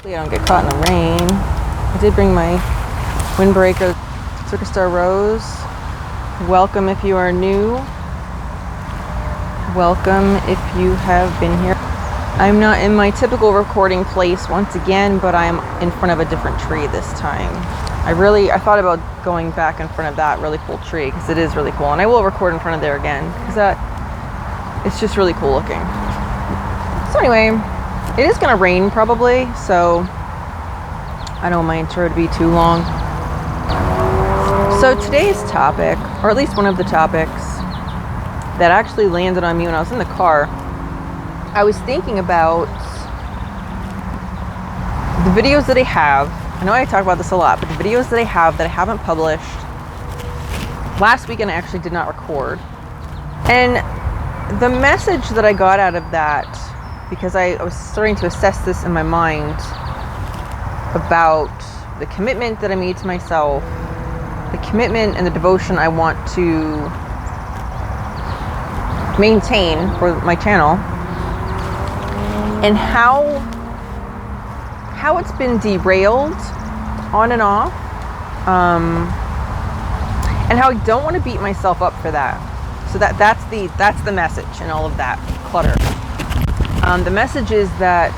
Hopefully I don't get caught in the rain. I did bring my windbreaker, Circus Star Rose. Welcome if you are new. Welcome if you have been here. I'm not in my typical recording place once again, but I'm in front of a different tree this time. I thought about going back in front of that really cool tree because it is really cool, and I will record in front of there again because it's just really cool looking. So anyway, it is gonna rain probably, so I don't want my intro to be too long. So today's topic, or at least one of the topics that actually landed on me when I was in the car, I was thinking about the videos that I have. I know I talk about this a lot, but the videos that I haven't published. Last weekend I actually did not record. And the message that I got out of that, because I was starting to assess this in my mind about the commitment that I made to myself, the commitment and the devotion I want to maintain for my channel, and how it's been derailed on and off, and how I don't want to beat myself up for that. So that's the message in all of that clutter. The message is that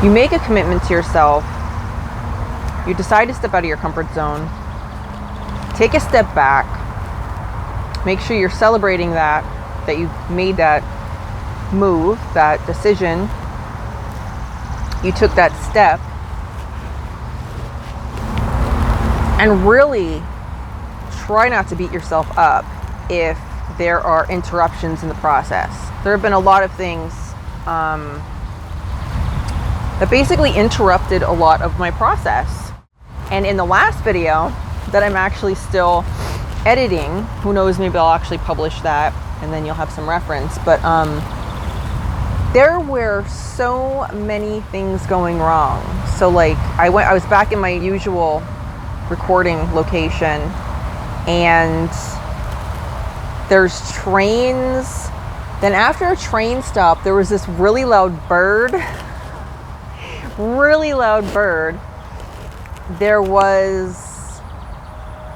you make a commitment to yourself, you decide to step out of your comfort zone, take a step back, make sure you're celebrating that you made that move, that decision, you took that step, and really try not to beat yourself up if there are interruptions in the process. There have been a lot of things that basically interrupted a lot of my process. And in the last video that I'm actually still editing, who knows, maybe I'll actually publish that and then you'll have some reference, but there were so many things going wrong. So like I was back in my usual recording location, and there's trains. Then after a train stop, there was this really loud bird. There was,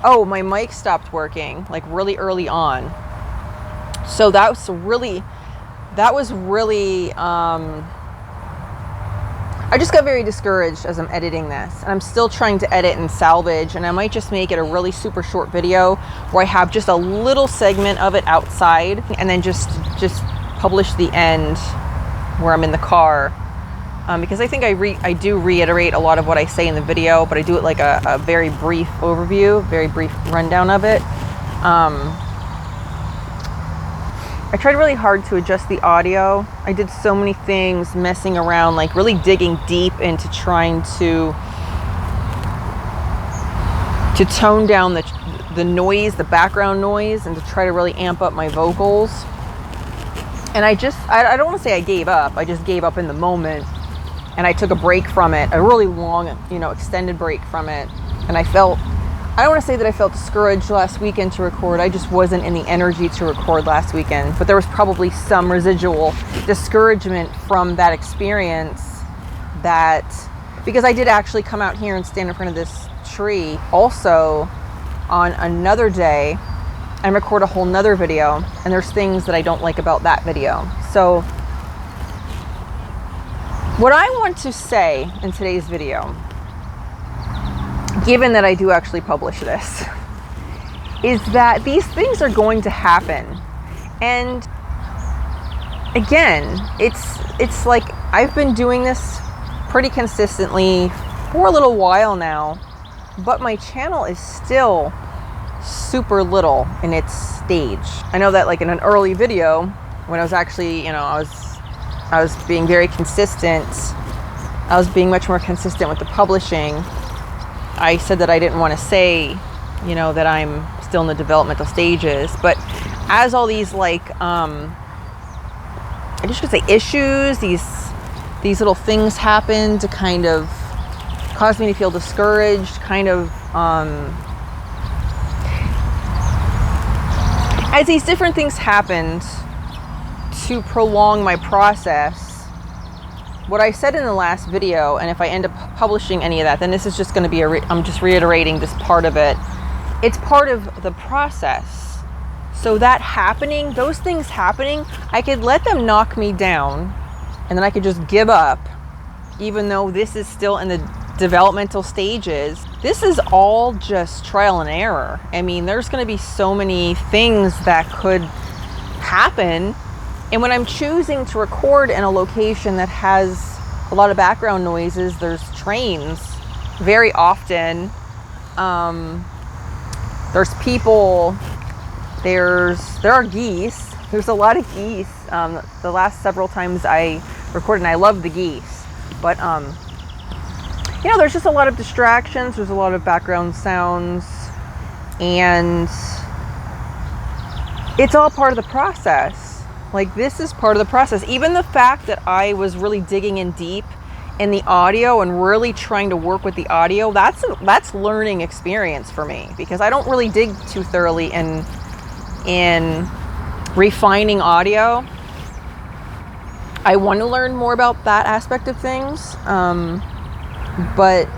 my mic stopped working like really early on. So that was really, I just got very discouraged as I'm editing this, and I'm still trying to edit and salvage, and I might just make it a really super short video where I have just a little segment of it outside, and then just publish the end where I'm in the car, because I think I do reiterate a lot of what I say in the video, but I do it like a very brief overview, very brief rundown of it. I tried really hard to adjust the audio. I did so many things, messing around, like really digging deep into trying to tone down the noise, the background noise, and to try to really amp up my vocals. And I don't want to say I gave up. I just gave up in the moment, and I took a break from it, a really long, extended break from it. And I don't want to say that I felt discouraged last weekend to record. I just wasn't in the energy to record last weekend. But there was probably some residual discouragement from that experience, because I did actually come out here and stand in front of this tree also on another day and record a whole nother video. And there's things that I don't like about that video. So what I want to say in today's video, given that I do actually publish this, is that these things are going to happen. And again, it's like I've been doing this pretty consistently for a little while now, but my channel is still super little in its stage. I know that like in an early video, when I was actually, I was being very consistent, I was being much more consistent with the publishing, I said that I didn't want to say, that I'm still in the developmental stages. But as all these I guess you could say issues, these little things happen to kind of cause me to feel discouraged, as these different things happened to prolong my process, what I said in the last video, and if I end up publishing any of that, then this is just going to be I'm just reiterating this part of it. It's part of the process. So that happening, those things happening, I could let them knock me down, and then I could just give up, even though this is still in the developmental stages. This is all just trial and error. I mean, there's going to be so many things that could happen. And when I'm choosing to record in a location that has a lot of background noises, there's trains very often, there's people, there are geese, there's a lot of geese. The last several times I recorded, and I love the geese, but you know, there's just a lot of distractions, there's a lot of background sounds, and it's all part of the process. Like, this is part of the process. Even the fact that I was really digging in deep in the audio and really trying to work with the audio, that's learning experience for me, because I don't really dig too thoroughly in refining audio. I want to learn more about that aspect of things, but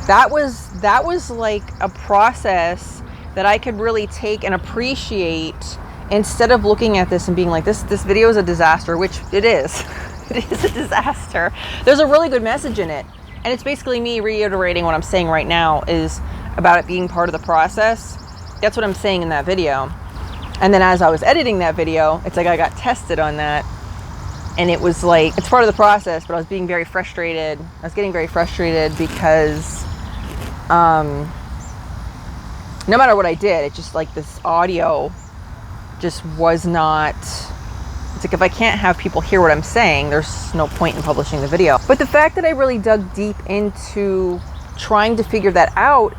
that was like a process that I could really take and appreciate, instead of looking at this and being like, this video is a disaster, which it is. It is a disaster. There's a really good message in it. And it's basically me reiterating what I'm saying right now, is about it being part of the process. That's what I'm saying in that video. And then as I was editing that video, it's like I got tested on that. And it was like, it's part of the process, but I was being very frustrated. I was getting very frustrated because no matter what I did, it just, like, this audio just was not, it's like, if I can't have people hear what I'm saying, there's no point in publishing the video. But the fact that I really dug deep into trying to figure that out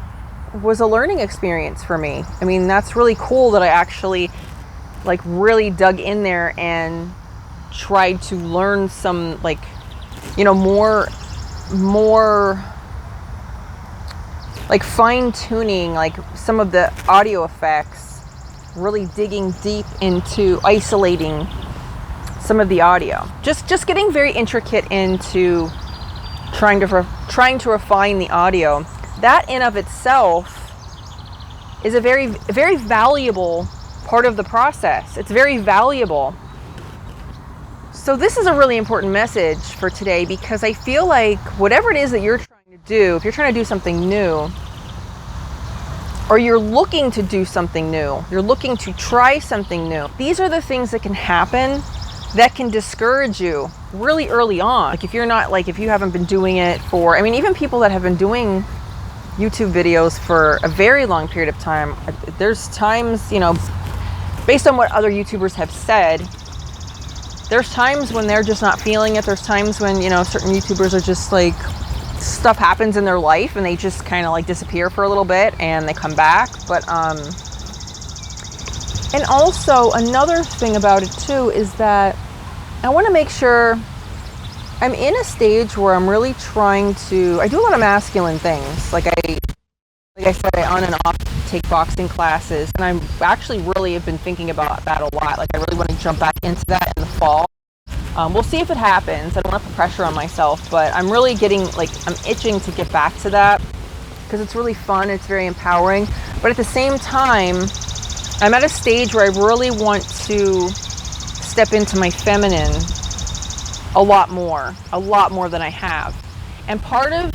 was a learning experience for me. I mean, that's really cool that I actually, like, really dug in there and tried to learn some, like, you know, more like fine-tuning, like, some of the audio effects, really digging deep into isolating some of the audio, just getting very intricate into trying to refine the audio. That in of itself is a very, very valuable part of the process. It's very valuable. So this is a really important message for today, because I feel like whatever it is that you're trying to do, if you're trying to do something new, or you're looking to do something new, you're looking to try something new, these are the things that can happen that can discourage you really early on. Like, if you're not, like, if you haven't been doing it for, I mean, even people that have been doing YouTube videos for a very long period of time, there's times, you know, based on what other YouTubers have said, there's times when they're just not feeling it. There's times when, you know, certain YouTubers are just like, stuff happens in their life and they just kind of like disappear for a little bit and they come back. But and also another thing about it too is that I want to make sure I'm in a stage where I'm really trying to, I do a lot of masculine things. Like I said, I on and off take boxing classes, and I'm actually really have been thinking about that a lot. Like, I really want to jump back into that in the fall. We'll see if it happens. I don't want to put pressure on myself, but I'm really getting, like, I'm itching to get back to that because it's really fun. It's very empowering. But at the same time, I'm at a stage where I really want to step into my feminine a lot more than I have. And part of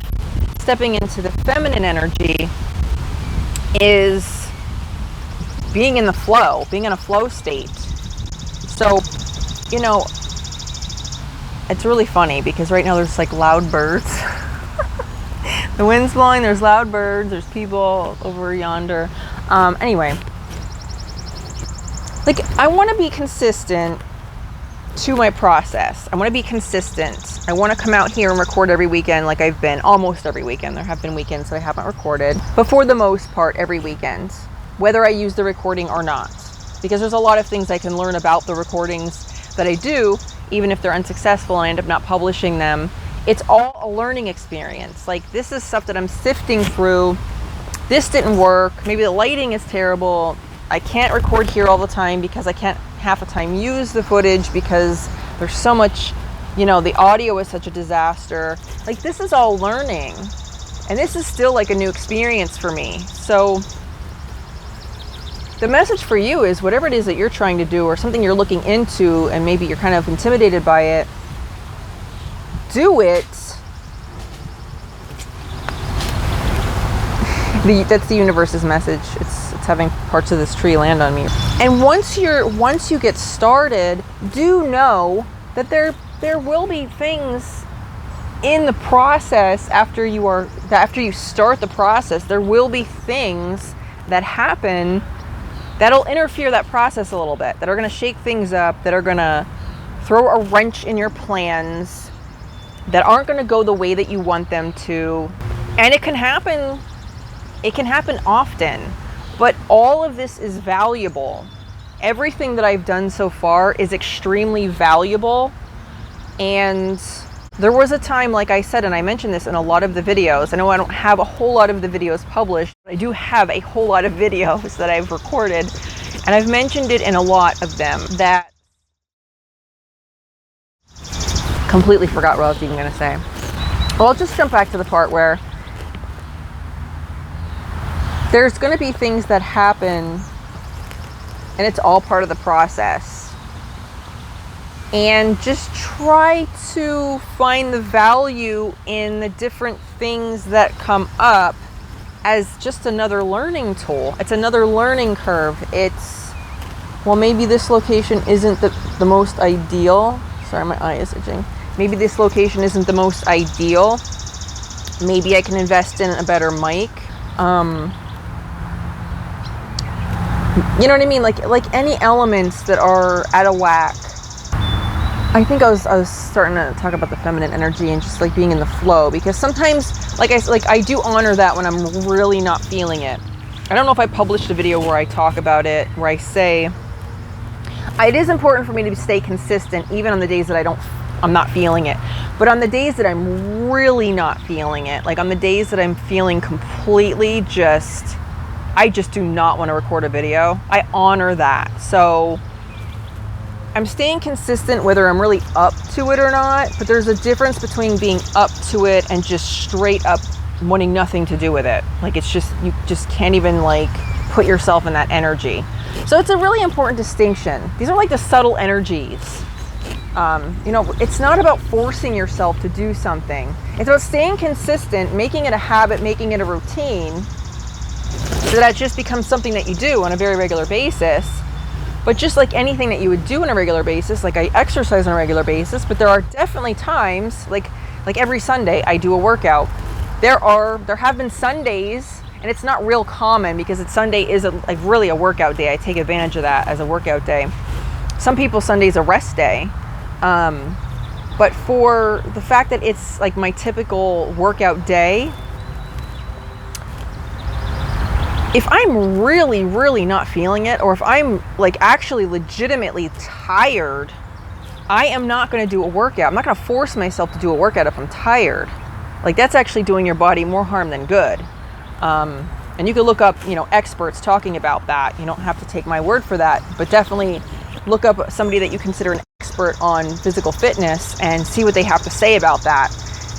stepping into the feminine energy is being in the flow, being in a flow state. So, you know, it's really funny because right now there's like loud birds. The wind's blowing, there's loud birds, there's people over yonder. Anyway, like, I want to be consistent to my process. I want to be consistent. I want to come out here and record every weekend, like I've been almost every weekend. There have been weekends that I haven't recorded, but for the most part, every weekend, whether I use the recording or not, because there's a lot of things I can learn about the recordings that I do, even if they're unsuccessful and I end up not publishing them. It's all a learning experience. Like, this is stuff that I'm sifting through. This didn't work. Maybe the lighting is terrible. I can't record here all the time because I can't half the time use the footage because there's so much You know, the audio is such a disaster. Like, this is all learning. And this is still like a new experience for me. So the message for you is whatever it is that you're trying to do or something you're looking into and maybe you're kind of intimidated by it, do it. That's the universe's message. It's having parts of this tree land on me. And once you get started, do know that there will be things in the process after you start the process. There will be things that happen that'll interfere that process a little bit, that are going to shake things up, that are going to throw a wrench in your plans, that aren't going to go the way that you want them to. And it can happen often, but all of this is valuable. Everything that I've done so far is extremely valuable. And there was a time, like I said, and I mentioned this in a lot of the videos. I know I don't have a whole lot of the videos published, but I do have a whole lot of videos that I've recorded, and I've mentioned it in a lot of them, that completely forgot what I was even going to say. Well, I'll just jump back to the part where there's going to be things that happen, and it's all part of the process. And just try to find the value in the different things that come up as just another learning tool. It's another learning curve. It's, well, maybe this location isn't the most ideal. Sorry, my eye is itching. Maybe this location isn't the most ideal. Maybe I can invest in a better mic. You know what I mean? Like any elements that are out of whack. I think I was starting to talk about the feminine energy and just like being in the flow, because sometimes, I do honor that when I'm really not feeling it. I don't know if I published a video where I talk about it, where I say it is important for me to stay consistent even on the days that I'm not feeling it. But on the days that I'm really not feeling it, like on the days that I'm feeling completely I just do not want to record a video, I honor that. So I'm staying consistent whether I'm really up to it or not, but there's a difference between being up to it and just straight up wanting nothing to do with it. Like, it's just, you just can't even like put yourself in that energy. So it's a really important distinction. These are like the subtle energies. You know, it's not about forcing yourself to do something. It's about staying consistent, making it a habit, making it a routine, so that it just becomes something that you do on a very regular basis. But just like anything that you would do on a regular basis, like I exercise on a regular basis, but there are definitely times, like every Sunday I do a workout. There have been Sundays, and it's not real common because Sunday is really a workout day. I take advantage of that as a workout day. Some people, Sunday's a rest day. But for the fact that it's like my typical workout day, if I'm really, really not feeling it, or if I'm like actually legitimately tired, I am not going to do a workout. I'm not going to force myself to do a workout if I'm tired. Like, that's actually doing your body more harm than good. And you can look up, experts talking about that. You don't have to take my word for that, but definitely look up somebody that you consider an expert on physical fitness and see what they have to say about that.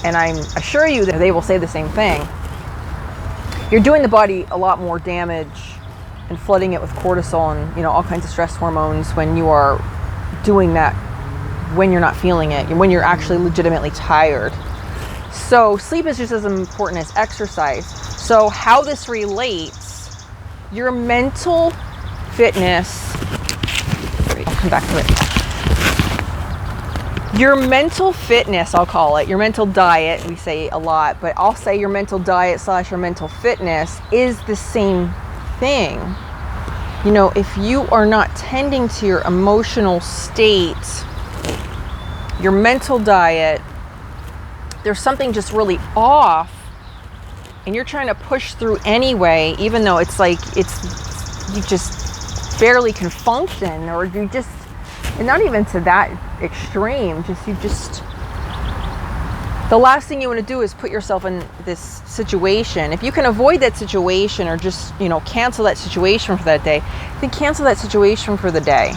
And I'm assure you that they will say the same thing. You're doing the body a lot more damage and flooding it with cortisol and, all kinds of stress hormones when you are doing that when you're not feeling it, when you're actually legitimately tired. So sleep is just as important as exercise. So how this relates, your mental fitness, I'll come back to it. Your mental fitness, I'll call it, your mental diet, we say a lot, but I'll say your mental diet / your mental fitness is the same thing. If you are not tending to your emotional state, your mental diet, there's something just really off, and you're trying to push through anyway, even though it's like you just barely can function, or you just, and not even to that extreme, the last thing you want to do is put yourself in this situation. If you can avoid that situation, or just cancel that situation for that day, then cancel that situation for the day.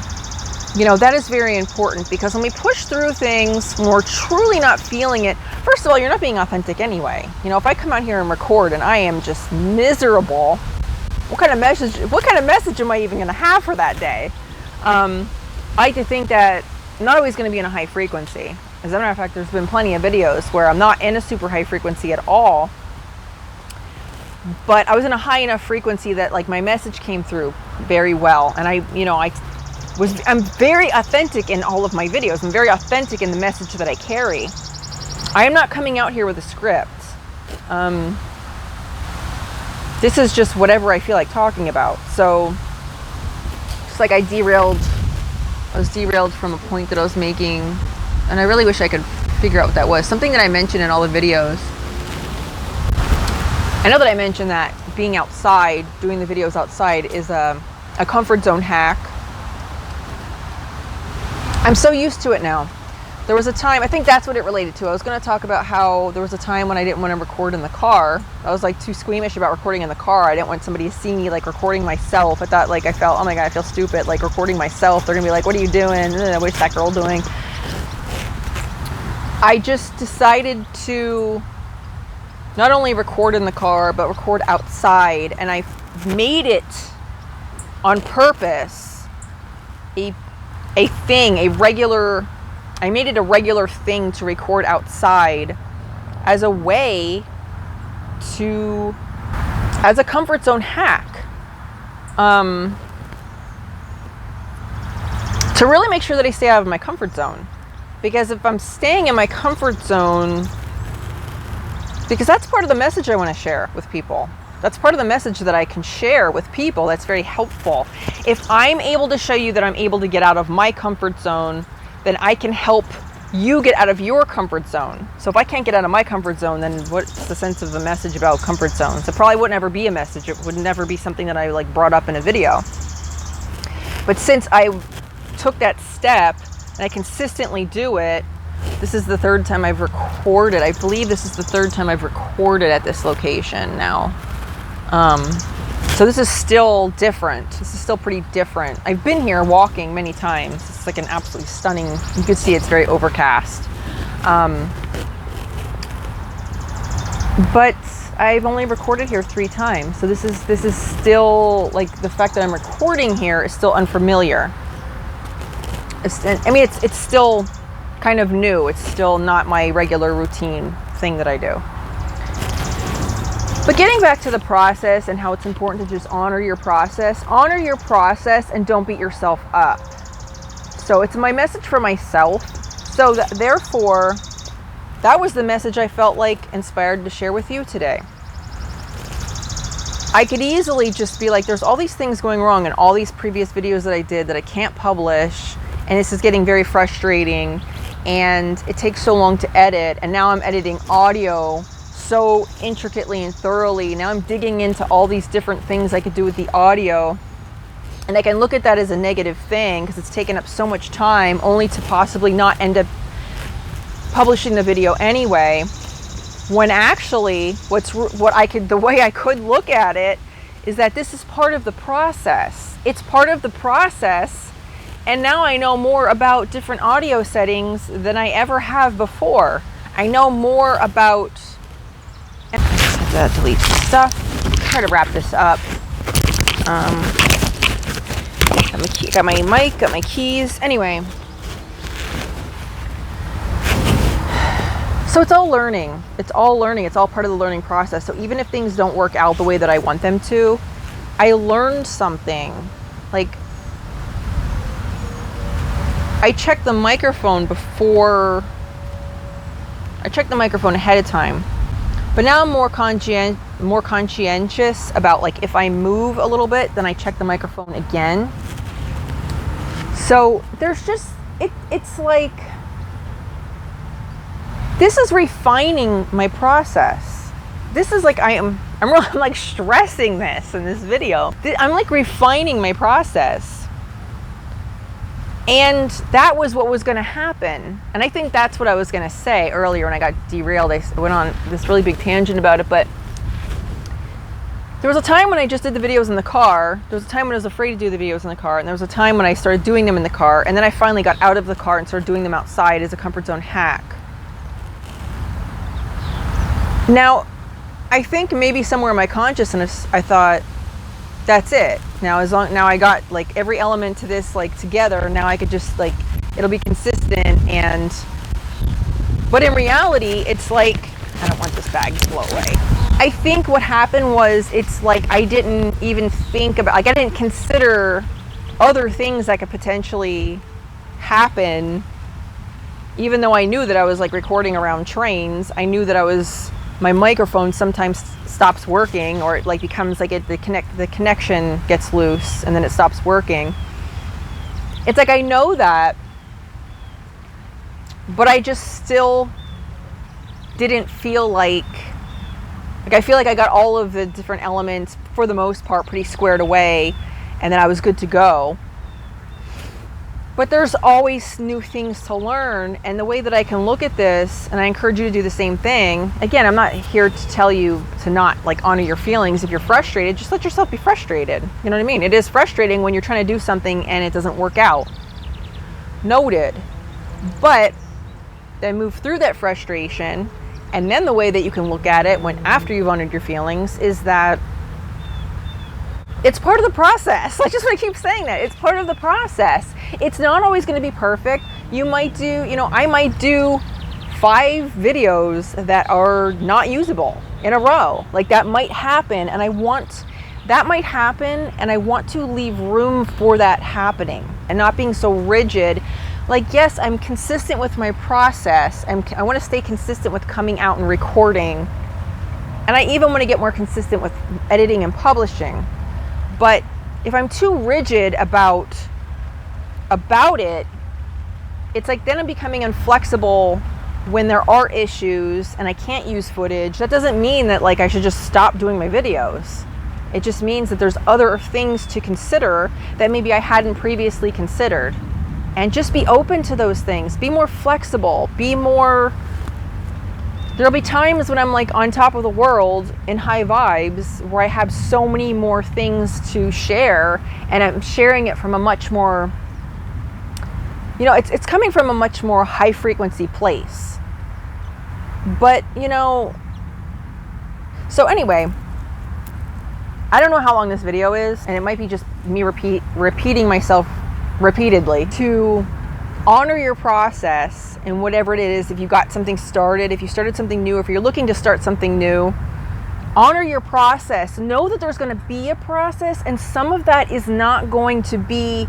that is very important, because when we push through things when we're truly not feeling it, first of all, you're not being authentic anyway. If I come out here and record and I am just miserable, what kind of message am I even going to have for that day? I like to think that I'm not always going to be in a high frequency. As a matter of fact, there's been plenty of videos where I'm not in a super high frequency at all, but I was in a high enough frequency that like my message came through very well. And I'm very authentic in all of my videos. I'm very authentic in the message that I carry. I am not coming out here with a script. This is just whatever I feel like talking about. So just like I was derailed from a point that I was making, and I really wish I could figure out what that was. Something that I mentioned in all the videos. I know that I mentioned that being outside, doing the videos outside, is a comfort zone hack. I'm so used to it now. There was a time, I think that's what it related to. I was going to talk about how there was a time when I didn't want to record in the car. I was like too squeamish about recording in the car. I didn't want somebody to see me like recording myself. I thought like I felt, oh my God, I feel stupid like recording myself. They're going to be like, what are you doing? What's that girl doing? I just decided to not only record in the car, but record outside. And I made it on purpose I made it a regular thing to record outside as a way as a comfort zone hack. To really make sure that I stay out of my comfort zone. Because if I'm staying in my comfort zone, because that's part of the message I want to share with people. That's part of the message that I can share with people that's very helpful. If I'm able to show you that I'm able to get out of my comfort zone, then I can help you get out of your comfort zone. So if I can't get out of my comfort zone, then what's the sense of the message about comfort zones? It probably would never be a message. It would never be something that I like brought up in a video. But since I took that step and I consistently do it, this is the third time I've recorded. I believe this is the third time I've recorded at this location now. So this is still different. This is still pretty different. I've been here walking many times. It's like an absolutely stunning, you can see it's very overcast. But I've only recorded here 3 times. So this is still, like, the fact that I'm recording here is still unfamiliar. It's still kind of new. It's still not my regular routine thing that I do. But getting back to the process and how it's important to just honor your process and don't beat yourself up. So it's my message for myself. So therefore, that was the message I felt like inspired to share with you today. I could easily just be like, there's all these things going wrong in all these previous videos that I did that I can't publish, and this is getting very frustrating, and it takes so long to edit, and now I'm editing audio so intricately and thoroughly. Now I'm digging into all these different things I could do with the audio, and I can look at that as a negative thing because it's taken up so much time only to possibly not end up publishing the video anyway, when actually the way I could look at it is that this is part of the process. It's part of the process, and now I know more about different audio settings than I ever have before. I know more about, and I just have to delete some stuff. Try to wrap this up. Got my mic, got my keys. Anyway, so it's all learning. It's all learning. It's all part of the learning process. So even if things don't work out the way that I want them to, I learned something. Like, I checked the microphone ahead of time. But now I'm more conscientious about, like, if I move a little bit, then I check the microphone again. So there's just, it's like, this is refining my process. This is like, I'm like stressing this in this video. I'm like refining my process. And that was what was going to happen. And I think that's what I was going to say earlier when I got derailed. I went on this really big tangent about it, but There was a time when I just did the videos in the car. There was a time when I was afraid to do the videos in the car. And there was a time when I started doing them in the car. And then I finally got out of the car and started doing them outside as a comfort zone hack. Now, I think maybe somewhere in my consciousness, I thought, that's it. Now I got like every element to this like together. Now I could just like, it'll be consistent. But in reality, it's like, I don't want this bag to blow away. I think what happened was, it's like I didn't even think about, like I didn't consider other things that could potentially happen. Even though I knew that I was like recording around trains, I knew that my microphone sometimes stops working, or it like becomes like the connection gets loose and then it stops working. It's like I know that, but I just still didn't feel like I feel like I got all of the different elements for the most part pretty squared away, and then I was good to go. But there's always new things to learn, and the way that I can look at this, and I encourage you to do the same thing. Again, I'm not here to tell you to not like honor your feelings. If you're frustrated, just let yourself be frustrated. You know what I mean? It is frustrating when you're trying to do something and it doesn't work out. Noted. But then move through that frustration. And then the way that you can look at it when after you've honored your feelings is that it's part of the process. I just want to keep saying that. It's part of the process. It's not always going to be perfect. You might do, I might do 5 videos that are not usable in a row. Like that might happen, and I want to leave room for that happening and not being so rigid. Like, yes, I'm consistent with my process. I want to stay consistent with coming out and recording. And I even want to get more consistent with editing and publishing. But if I'm too rigid about it, it's like then I'm becoming inflexible when there are issues and I can't use footage. That doesn't mean that like I should just stop doing my videos. It just means that there's other things to consider that maybe I hadn't previously considered. And just be open to those things. Be more flexible. There'll be times when I'm like on top of the world in high vibes where I have so many more things to share, and I'm sharing it from a much more, it's coming from a much more high frequency place. But, so anyway, I don't know how long this video is, and it might be just me repeating myself repeatedly. To honor your process and whatever it is, if you got something started, if you started something new, if you're looking to start something new, honor your process. Know that there's going to be a process, and some of that is not going to be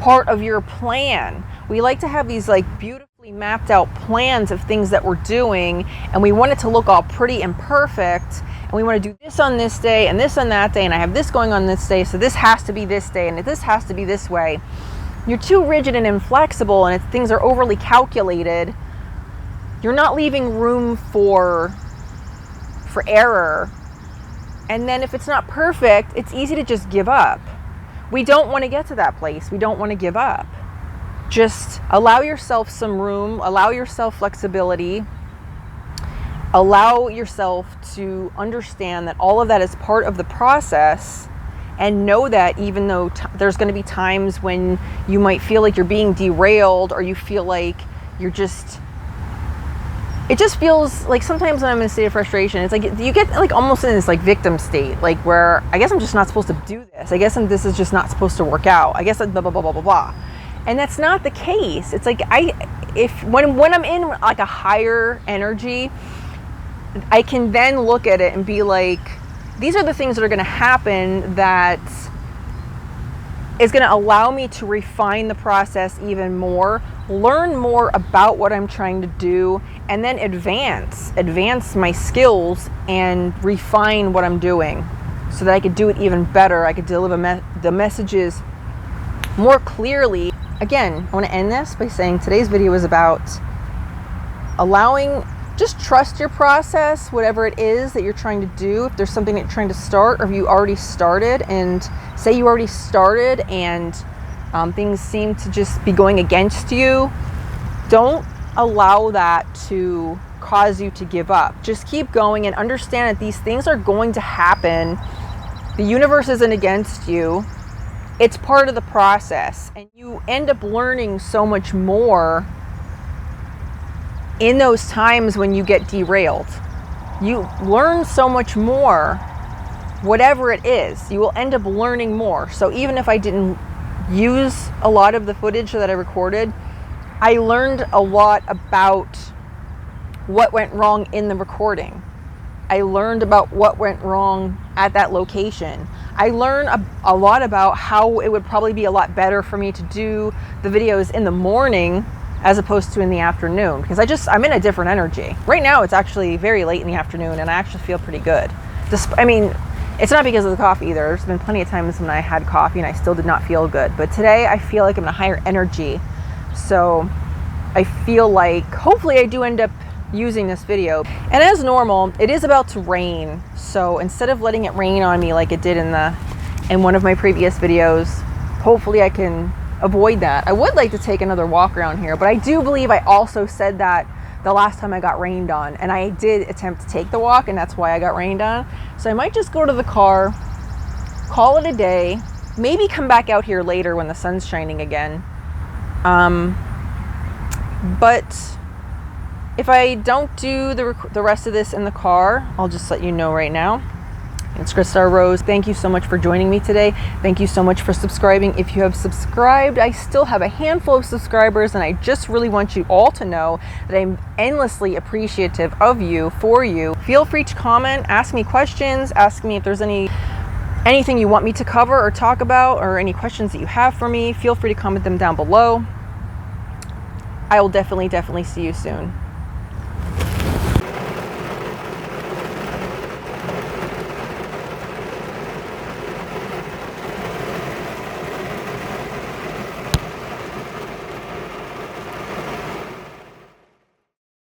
part of your plan. We like to have these like beautifully mapped out plans of things that we're doing, and we want it to look all pretty and perfect, and we want to do this on this day and this on that day, and I have this going on this day, so this has to be this day and this has to be this way. You're too rigid and inflexible, and things are overly calculated. You're not leaving room for error. And then if it's not perfect, it's easy to just give up. We don't want to get to that place. We don't want to give up. Just allow yourself some room, allow yourself flexibility, allow yourself to understand that all of that is part of the process. And know that even though there's going to be times when you might feel like you're being derailed, or you feel like it just feels like sometimes when I'm in a state of frustration, it's like you get like almost in this like victim state, like where I guess I'm just not supposed to do this. I guess this is just not supposed to work out. I guess blah, blah, blah, blah, blah, blah. And that's not the case. It's like when I'm in like a higher energy, I can then look at it and be like, these are the things that are going to happen that is going to allow me to refine the process even more, learn more about what I'm trying to do, and then advance my skills and refine what I'm doing so that I could do it even better. I could deliver the messages more clearly. Again, I want to end this by saying today's video is about just trust your process, whatever it is that you're trying to do. If there's something that you're trying to start, or if you already started, and say you already started and things seem to just be going against you, don't allow that to cause you to give up. Just keep going and understand that these things are going to happen The universe isn't against you. It's part of the process, and you end up learning so much more in those times when you get derailed. You learn so much more, whatever it is. You will end up learning more. So even if I didn't use a lot of the footage that I recorded, I learned a lot about what went wrong in the recording. I learned about what went wrong at that location. I learned a lot about how it would probably be a lot better for me to do the videos in the morning as opposed to in the afternoon, because I'm in a different energy. Right now it's actually very late in the afternoon and I actually feel pretty good. I mean, it's not because of the coffee either. There's been plenty of times when I had coffee and I still did not feel good. But today I feel like I'm in a higher energy. So I feel like hopefully I do end up using this video. And as normal, it is about to rain. So instead of letting it rain on me like it did in one of my previous videos, hopefully I can avoid that. I would like to take another walk around here, but I do believe I also said that the last time I got rained on, and I did attempt to take the walk, and that's why I got rained on. So I might just go to the car, call it a day, maybe come back out here later when the sun's shining again. But if I don't do the rest of this in the car, I'll just let you know right now. It's Krista Rose. Thank you so much for joining me today. Thank you so much for subscribing. If you have subscribed, I still have a handful of subscribers, and I just really want you all to know that I'm endlessly appreciative of you, for you. Feel free to comment, ask me questions, ask me if there's anything you want me to cover or talk about, or any questions that you have for me. Feel free to comment them down below. I will definitely see you soon.